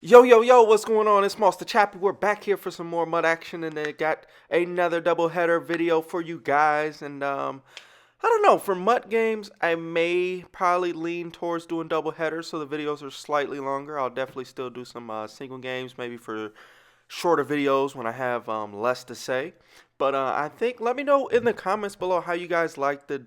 Yo, yo, yo, what's going on? It's Monster Chappie. We're back here for some more mud action, and they got another doubleheader video for you guys. And I don't know, for MUT games, I may probably lean towards doing doubleheaders, so the videos are slightly longer. I'll definitely still do some single games, maybe for shorter videos when I have less to say. But I think, let me know in the comments below how you guys like the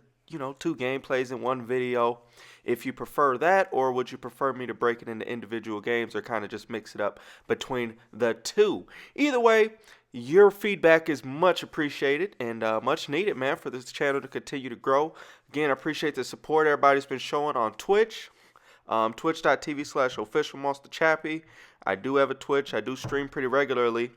two gameplays in one video. If you prefer that, or would you prefer me to break it into individual games or kind of just mix it up between the two? Either way, your feedback is much appreciated and much needed, man, for this channel to continue to grow. Again, I appreciate the support everybody's been showing on Twitch. Twitch.tv/officialmonsterchappie. I do have a Twitch. I do stream pretty regularly.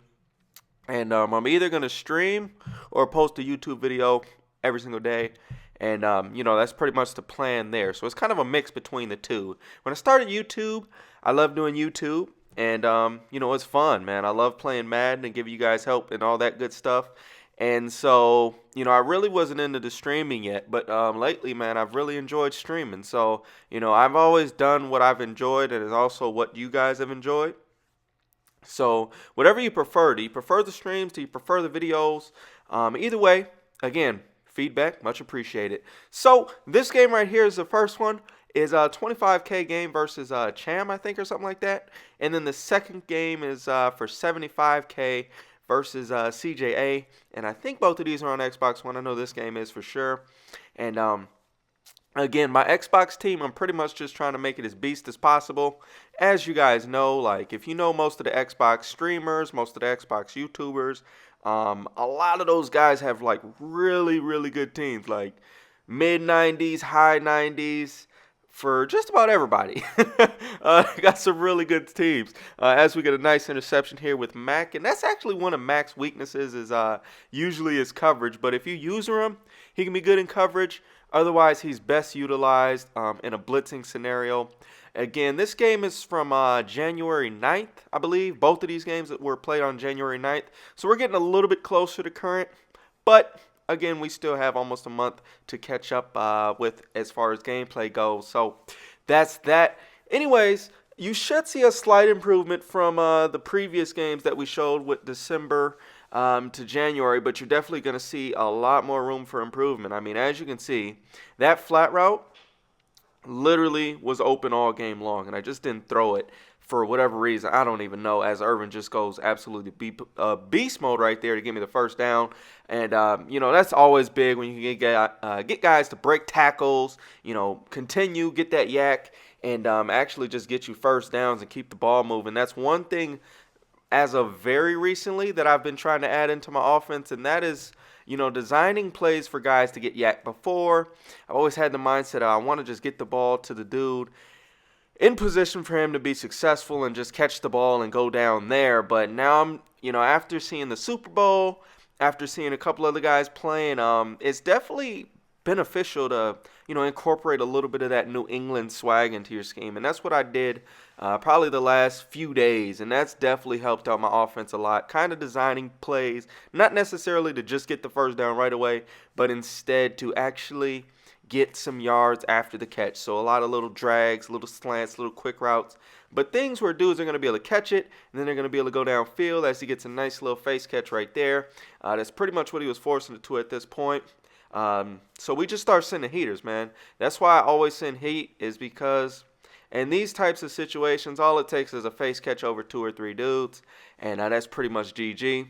And I'm either going to stream or post a YouTube video every single day. And, that's pretty much the plan there. So it's kind of a mix between the two. When I started YouTube, I love doing YouTube. And, it's fun, man. I love playing Madden and giving you guys help and all that good stuff. And so, I really wasn't into the streaming yet. But lately, man, I've really enjoyed streaming. So, I've always done what I've enjoyed and it's also what you guys have enjoyed. So, whatever you prefer. Do you prefer the streams? Do you prefer the videos? Either way, again, feedback, much appreciated. So this game right here is the first one. Is a 25K game versus Cham, I think, or something like that. And then the second game is for 75K versus CJA. And I think both of these are on Xbox One. I know this game is for sure. And again, my Xbox team, I'm pretty much just trying to make it as beast as possible. As you guys know, like if you know most of the Xbox streamers, most of the Xbox YouTubers, a lot of those guys have like really, really good teams, like mid 90s, high 90s for just about everybody. Got some really good teams. As we get a nice interception here with Mac, and that's actually one of Mac's weaknesses is usually his coverage. But if you use him, he can be good in coverage. Otherwise, he's best utilized in a blitzing scenario. Again, this game is from January 9th, I believe. Both of these games that were played on January 9th. So we're getting a little bit closer to current. But, again, we still have almost a month to catch up with as far as gameplay goes. So that's that. Anyways, you should see a slight improvement from the previous games that we showed with December to January, but you're definitely going to see a lot more room for improvement. I mean, as you can see, that flat route literally was open all game long, and I just didn't throw it for whatever reason. I don't even know, as Irvin just goes absolutely beast mode right there to give me the first down. And, that's always big when you can get guys to break tackles, continue, get that yak, and actually just get you first downs and keep the ball moving. That's one thing as of very recently that I've been trying to add into my offense, and that is, designing plays for guys to get yak before. I've always had the mindset I want to just get the ball to the dude in position for him to be successful and just catch the ball and go down there. But now I'm, after seeing the Super Bowl, after seeing a couple other guys playing, it's definitely beneficial to, incorporate a little bit of that New England swag into your scheme. And that's what I did probably the last few days. And that's definitely helped out my offense a lot. Kind of designing plays, not necessarily to just get the first down right away, but instead to actually get some yards after the catch. So a lot of little drags, little slants, little quick routes. But things where dudes are going to be able to catch it, and then they're going to be able to go downfield as he gets a nice little face catch right there. That's pretty much what he was forcing it to at this point. So we just start sending heaters, man. That's why I always send heat, is because in these types of situations, all it takes is a face catch over 2 or 3 dudes, and that's pretty much GG.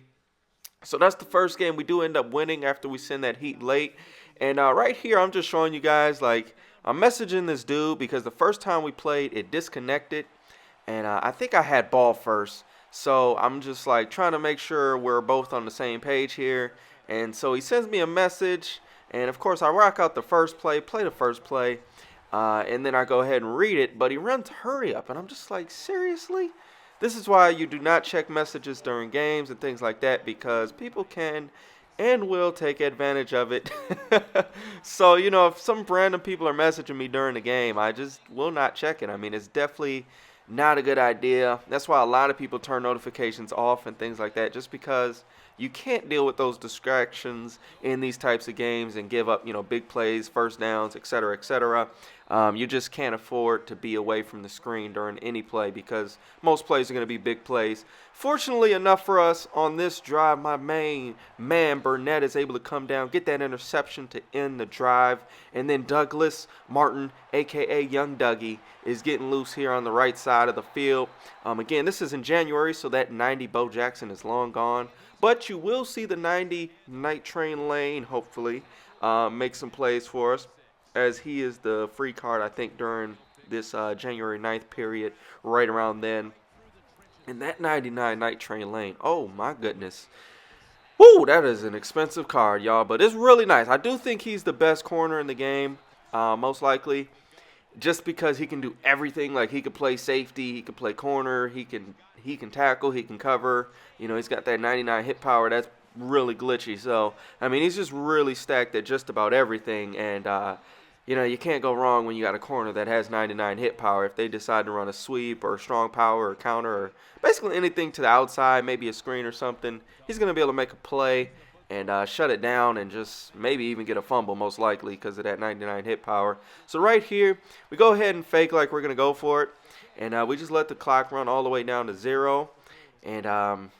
So that's the first game. We do end up winning after we send that heat late. And right here, I'm just showing you guys, like, I'm messaging this dude because the first time we played, it disconnected, and I think I had ball first. So I'm just, like, trying to make sure we're both on the same page here. And so he sends me a message, and of course I rock out the first play the first play, and then I go ahead and read it, but he runs hurry up, and I'm just like, seriously? This is why you do not check messages during games and things like that, because people can and will take advantage of it. So, if some random people are messaging me during the game, I just will not check it. I mean, it's definitely not a good idea. That's why a lot of people turn notifications off and things like that, just because you can't deal with those distractions in these types of games and give up, big plays, first downs, etc., etc. You just can't afford to be away from the screen during any play because most plays are going to be big plays. Fortunately enough for us, on this drive, my main man, Burnett, is able to come down, get that interception to end the drive. And then Douglas Martin, a.k.a. Young Dougie, is getting loose here on the right side of the field. Again, this is in January, so that 90 Bo Jackson is long gone. But you will see the 90 Night Train Lane, hopefully, make some plays for us, as he is the free card, I think, during this January 9th period, right around then. And that 99 Night Train Lane, oh my goodness. Woo, that is an expensive card, y'all, but it's really nice. I do think he's the best corner in the game, most likely, just because he can do everything. Like, he can play safety, he can play corner, he can tackle, he can cover. You know, he's got that 99 hit power. That's really glitchy. So, I mean, he's just really stacked at just about everything. And, you know, you can't go wrong when you got a corner that has 99 hit power. If they decide to run a sweep or a strong power or counter or basically anything to the outside, maybe a screen or something, he's going to be able to make a play and shut it down and just maybe even get a fumble most likely because of that 99 hit power. So right here, we go ahead and fake like we're going to go for it. And we just let the clock run all the way down to 0. And,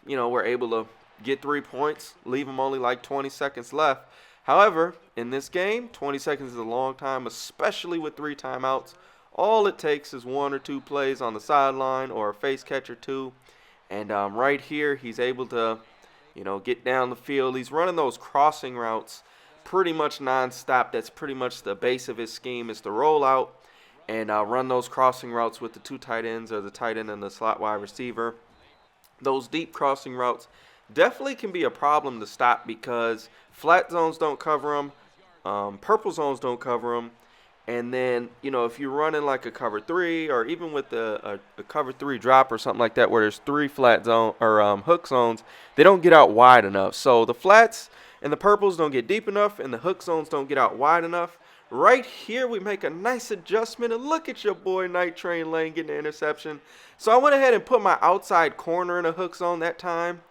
you know, we're able to get 3 points, leave them only like 20 seconds left. However, in this game, 20 seconds is a long time, especially with 3 timeouts. All it takes is 1 or 2 plays on the sideline or a face catch or 2. And right here, he's able to, you know, get down the field. He's running those crossing routes pretty much nonstop. That's pretty much the base of his scheme, is to roll out and run those crossing routes with the 2 tight ends or the tight end and the slot wide receiver. Those deep crossing routes definitely can be a problem to stop because flat zones don't cover them, purple zones don't cover them, and then, you know, if you're running like a cover 3 or even with a cover 3 drop or something like that where there's 3 flat zone or hook zones, they don't get out wide enough. So the flats and the purples don't get deep enough and the hook zones don't get out wide enough. Right here, we make a nice adjustment, and look at your boy Night Train Lane getting the interception. So I went ahead and put my outside corner in a hook zone that time.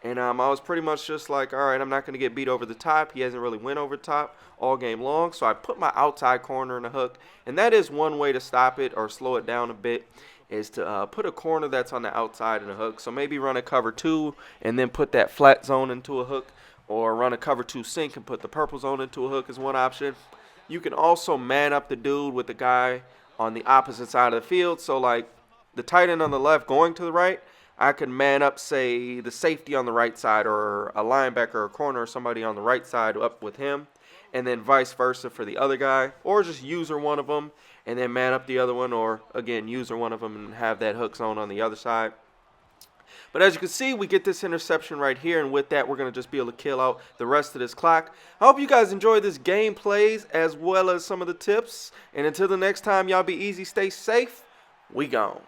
And I was pretty much just like, all right, I'm not going to get beat over the top. He hasn't really went over the top all game long. So I put my outside corner in the hook. And that is one way to stop it or slow it down a bit, is to put a corner that's on the outside in a hook. So maybe run a cover 2 and then put that flat zone into a hook, or run a cover 2 sink and put the purple zone into a hook is one option. You can also man up the dude with the guy on the opposite side of the field. So like the tight end on the left going to the right, I could man up, say, the safety on the right side, or a linebacker or corner or somebody on the right side up with him, and then vice versa for the other guy, or just user one of them and then man up the other one, or again user one of them and have that hook zone on the other side. But as you can see, we get this interception right here, and with that, we're going to just be able to kill out the rest of this clock. I hope you guys enjoyed this game plays as well as some of the tips, and until the next time, y'all be easy, stay safe, we gone.